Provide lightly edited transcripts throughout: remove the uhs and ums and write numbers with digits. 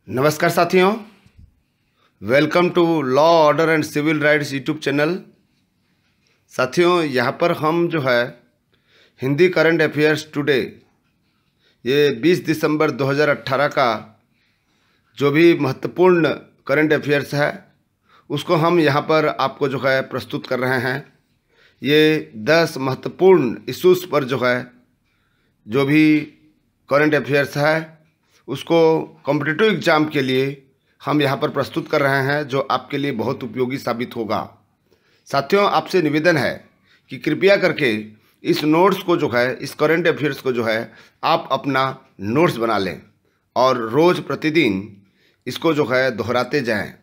नमस्कार साथियों, welcome to law order and civil rights YouTube channel. साथियों, यहाँ पर हम जो है हिंदी करंट अफेयर्स टुडे ये 20 दिसंबर 2018 का जो भी महत्वपूर्ण करंट अफेयर्स है उसको हम यहाँ पर आपको जो है प्रस्तुत कर रहे हैं। ये 10 महत्वपूर्ण इश्यूज़ पर जो है जो भी करंट अफेयर्स है उसको कॉम्पिटिटिव एग्ज़ाम के लिए हम यहाँ पर प्रस्तुत कर रहे हैं, जो आपके लिए बहुत उपयोगी साबित होगा। साथियों, आपसे निवेदन है कि कृपया करके इस नोट्स को जो है, इस करंट अफेयर्स को जो है आप अपना नोट्स बना लें और रोज़ प्रतिदिन इसको जो है दोहराते जाएं,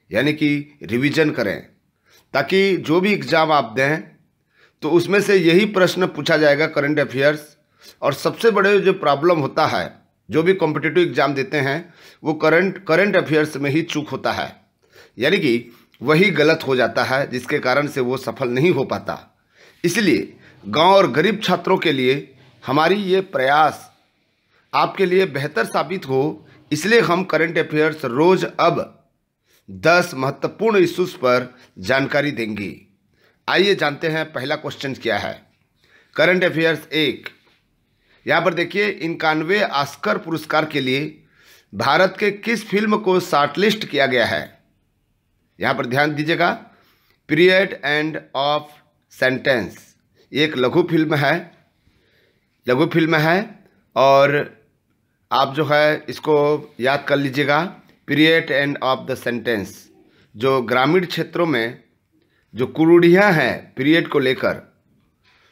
यानी कि रिवीजन करें, ताकि जो भी एग्ज़ाम आप दें तो उसमें से यही प्रश्न पूछा जाएगा करंट अफेयर्स। और सबसे बड़े जो प्रॉब्लम होता है, जो भी कॉम्पिटिटिव एग्ज़ाम देते हैं वो करंट अफेयर्स में ही चूक होता है, यानी कि वही गलत हो जाता है, जिसके कारण से वो सफल नहीं हो पाता। इसलिए गांव और गरीब छात्रों के लिए हमारी ये प्रयास आपके लिए बेहतर साबित हो, इसलिए हम करंट अफेयर्स रोज़ अब 10 महत्वपूर्ण इश्यूज़ पर जानकारी देंगे। आइए जानते हैं पहला क्वेश्चन क्या है। करंट अफेयर्स 1, यहाँ पर देखिए, 91वें ऑस्कर पुरस्कार के लिए भारत के किस फिल्म को शॉर्टलिस्ट किया गया है। यहाँ पर ध्यान दीजिएगा, पीरियड एंड ऑफ सेंटेंस एक लघु फिल्म है और आप जो है इसको याद कर लीजिएगा। Period end of the sentence जो ग्रामीण क्षेत्रों में जो कुरूढ़ियाँ हैं पीरियड को लेकर,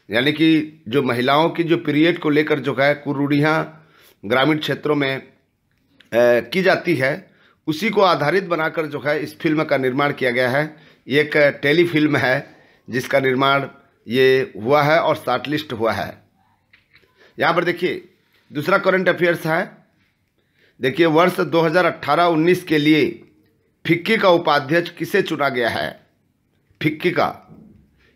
यानी कि जो महिलाओं की जो पीरियड को लेकर जो है कुरूढ़ियाँ ग्रामीण क्षेत्रों में की जाती है, उसी को आधारित बनाकर जो है इस फिल्म का निर्माण किया गया है। ये एक टेलीफिल्म है जिसका निर्माण ये हुआ है और शॉर्टलिस्ट हुआ है। यहाँ पर देखिए दूसरा करंट अफेयर्स है। देखिए, वर्ष 2018-19 के लिए फिक्की का उपाध्यक्ष किसे चुना गया है। फिक्की का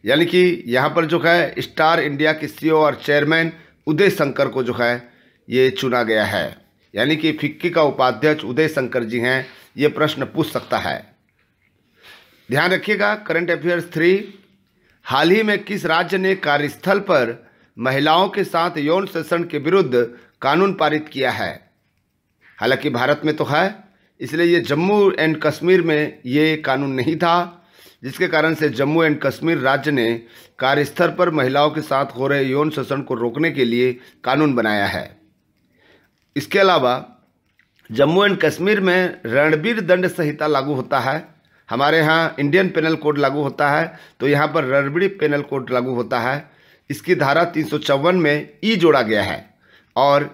यानी कि यहाँ पर जो है स्टार इंडिया के सीईओ और चेयरमैन उदय शंकर को जो है ये चुना गया है, यानी कि फिक्की का उपाध्यक्ष उदय शंकर जी हैं। ये प्रश्न पूछ सकता है। ध्यान रखिएगा। करंट अफेयर्स 3, हाल ही में किस राज्य ने कार्यस्थल पर महिलाओं के साथ यौन शोषण के विरुद्ध कानून पारित किया है। हालांकि भारत में तो है, इसलिए ये जम्मू एंड कश्मीर में ये कानून नहीं था, जिसके कारण से जम्मू एंड कश्मीर राज्य ने कार्यस्थल पर महिलाओं के साथ हो रहे यौन शोषण को रोकने के लिए कानून बनाया है। इसके अलावा जम्मू एंड कश्मीर में रणबीर दंड संहिता लागू होता है। हमारे यहाँ इंडियन पेनल कोड लागू होता है, तो यहाँ पर रणबीर पेनल कोड लागू होता है। इसकी धारा 354 में ई जोड़ा गया है और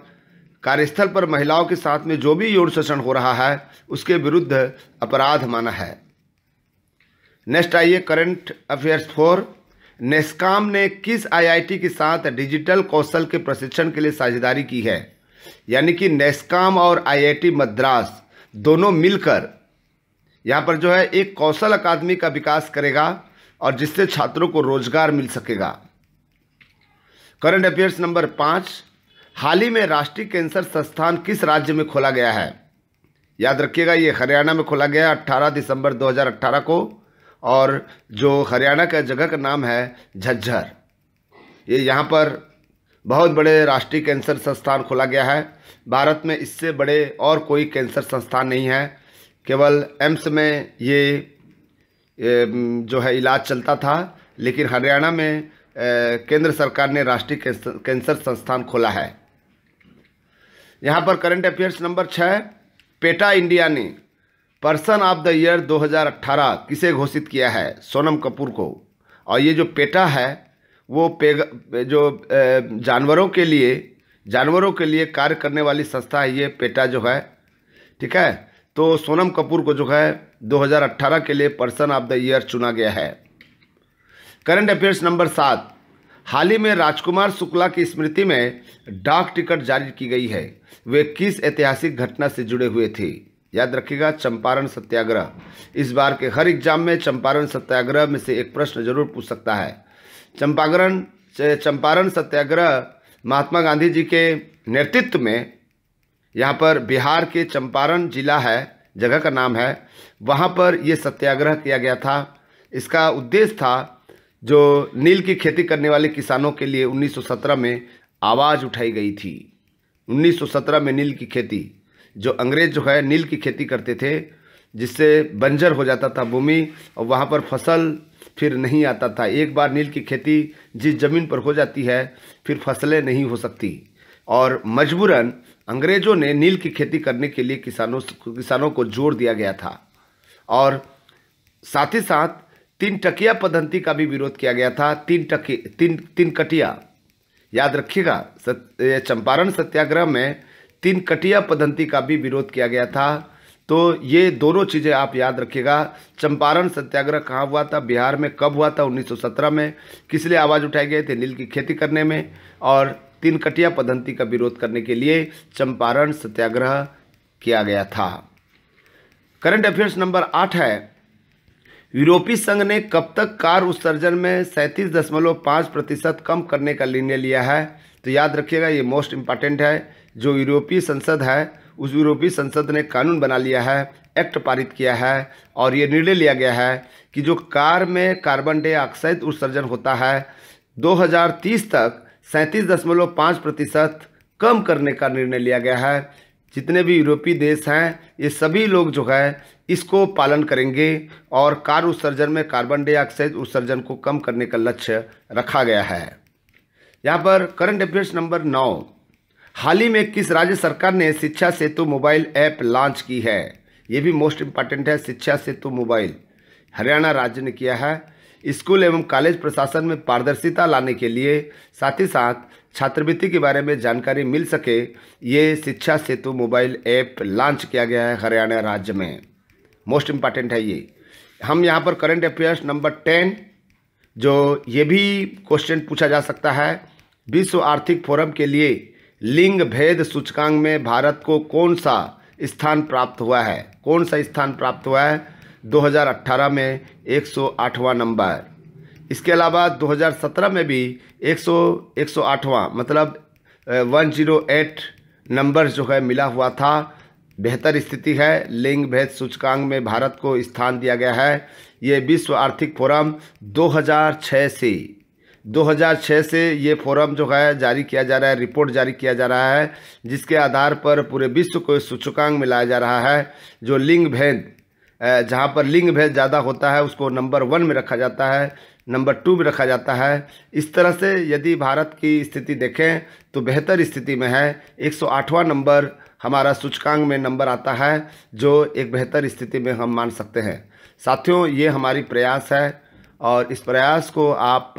कार्यस्थल पर महिलाओं के साथ में जो भी यौन शोषण हो रहा है उसके विरुद्ध अपराध माना है। नेक्स्ट आइए, करंट अफेयर्स 4, नेस्कॉम ने किस आईआईटी के साथ डिजिटल कौशल के प्रशिक्षण के लिए साझेदारी की है। यानी कि नेस्कॉम और आईआईटी मद्रास दोनों मिलकर यहाँ पर जो है एक कौशल अकादमी का विकास करेगा और जिससे छात्रों को रोजगार मिल सकेगा। करंट अफेयर्स नंबर 5, हाल ही में राष्ट्रीय कैंसर संस्थान किस राज्य में खोला गया है। याद रखिएगा, ये हरियाणा में खोला गया 18 दिसंबर 2018 को, और जो हरियाणा का जगह का नाम है झज्जर। ये यहाँ पर बहुत बड़े राष्ट्रीय कैंसर संस्थान खोला गया है। भारत में इससे बड़े और कोई कैंसर संस्थान नहीं है। केवल एम्स में ये जो है इलाज चलता था, लेकिन हरियाणा में केंद्र सरकार ने राष्ट्रीय कैंसर संस्थान खोला है। यहाँ पर current affairs number 6, PETA India ने पर्सन ऑफ द ईयर 2018 किसे घोषित किया है। सोनम कपूर को। और ये जो पेटा है वो जो जानवरों के लिए कार्य करने वाली संस्था है, ये पेटा जो है, ठीक है। तो सोनम कपूर को जो है 2018 के लिए पर्सन ऑफ द ईयर चुना गया है। करंट अफेयर्स नंबर 7, हाल ही में राजकुमार शुक्ला की स्मृति में डाक टिकट जारी की गई है। वे किस ऐतिहासिक घटना से जुड़े हुए थे। याद रखिएगा, चंपारण सत्याग्रह। इस बार के हर एग्जाम में चंपारण सत्याग्रह में से एक प्रश्न जरूर पूछ सकता है। चंपारण सत्याग्रह महात्मा गांधी जी के नेतृत्व में यहाँ पर बिहार के चंपारण जिला है, जगह का नाम है, वहाँ पर ये सत्याग्रह किया गया था। इसका उद्देश्य था जो नील की खेती करने वाले किसानों के लिए 1917 में आवाज़ उठाई गई थी। 1917 में नील की खेती, जो अंग्रेज जो है नील की खेती करते थे, जिससे बंजर हो जाता था भूमि और वहाँ पर फसल फिर नहीं आता था। एक बार नील की खेती जिस ज़मीन पर हो जाती है फिर फसलें नहीं हो सकती, और मजबूरन अंग्रेज़ों ने नील की खेती करने के लिए किसानों को जोर दिया गया था। और साथ ही साथ 3 टकिया पद्धति का भी विरोध किया गया था। 3 कटिया, याद रखिएगा, चंपारण सत्याग्रह में 3 कटिया पद्धति का भी विरोध किया गया था। तो ये दोनों चीज़ें आप याद रखिएगा। चंपारण सत्याग्रह कहाँ हुआ था, बिहार में, कब हुआ था, 1917 में। किस लिए आवाज़ उठाए गए थे, नील की खेती करने में, और 3 कटिया पद्धति का विरोध करने के लिए चंपारण सत्याग्रह किया गया था। करंट अफेयर्स नंबर 8 है, यूरोपीय संघ ने कब तक कार उत्सर्जन में 37.5% कम करने का निर्णय लिया है। तो याद रखिएगा, ये मोस्ट इम्पॉर्टेंट है। जो यूरोपीय संसद है, उस यूरोपीय संसद ने कानून बना लिया है, एक्ट पारित किया है, और ये निर्णय लिया गया है कि जो कार में कार्बन डाइऑक्साइड उत्सर्जन होता है 2030 तक 37.5% कम करने का निर्णय लिया गया है। जितने भी यूरोपीय देश हैं ये सभी लोग जो है इसको पालन करेंगे, और कार उत्सर्जन में कार्बन डाइऑक्साइड उत्सर्जन को कम करने का लक्ष्य रखा गया है। यहाँ पर करंट अफेयर्स नंबर 9, हाल ही में किस राज्य सरकार ने शिक्षा सेतु मोबाइल ऐप लॉन्च की है। ये भी मोस्ट इम्पॉर्टेंट है, शिक्षा सेतु मोबाइल हरियाणा राज्य ने किया है। स्कूल एवं कॉलेज प्रशासन में पारदर्शिता लाने के लिए, साथ ही साथ छात्रवृत्ति के बारे में जानकारी मिल सके, ये शिक्षा सेतु मोबाइल ऐप लॉन्च किया गया है हरियाणा राज्य में। मोस्ट इम्पॉर्टेंट है ये। हम यहाँ पर करंट अफेयर्स नंबर 10, जो ये भी क्वेश्चन पूछा जा सकता है, विश्व आर्थिक फोरम के लिए लिंग भेद सूचकांक में भारत को कौन सा स्थान प्राप्त हुआ है। कौन सा स्थान प्राप्त हुआ है, 2018 में 108वां नंबर। इसके अलावा 2017 में भी 108वां मतलब 108 नंबर जो है मिला हुआ था। बेहतर स्थिति है, लिंग भेद सूचकांक में भारत को स्थान दिया गया है। ये विश्व आर्थिक फोरम 2006 से ये फोरम जो है जारी किया जा रहा है, रिपोर्ट जारी किया जा रहा है, जिसके आधार पर पूरे विश्व को सूचकांक मिलाया जा रहा है। जो लिंग भेद, जहाँ पर लिंग भेद ज़्यादा होता है उसको नंबर 1 में रखा जाता है, नंबर 2 में रखा जाता है। इस तरह से यदि भारत की स्थिति देखें तो बेहतर स्थिति में है। 108वां नंबर हमारा सूचकांक में नंबर आता है, जो एक बेहतर स्थिति में हम मान सकते हैं। साथियों, ये हमारी प्रयास है, और इस प्रयास को आप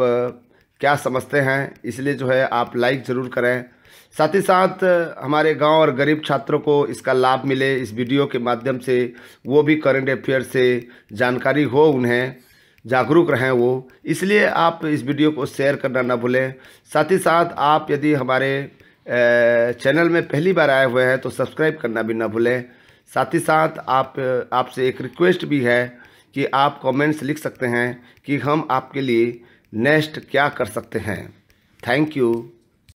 क्या समझते हैं, इसलिए जो है आप लाइक ज़रूर करें। साथ ही साथ हमारे गांव और गरीब छात्रों को इसका लाभ मिले, इस वीडियो के माध्यम से वो भी करंट अफेयर से जानकारी हो, उन्हें जागरूक रहें वो, इसलिए आप इस वीडियो को शेयर करना ना भूलें। साथ ही साथ आप यदि हमारे चैनल में पहली बार आए हुए हैं तो सब्सक्राइब करना भी ना भूलें। साथ ही साथ आपसे एक रिक्वेस्ट भी है कि आप कमेंट्स लिख सकते हैं कि हम आपके लिए नेक्स्ट क्या कर सकते हैं। Thank you.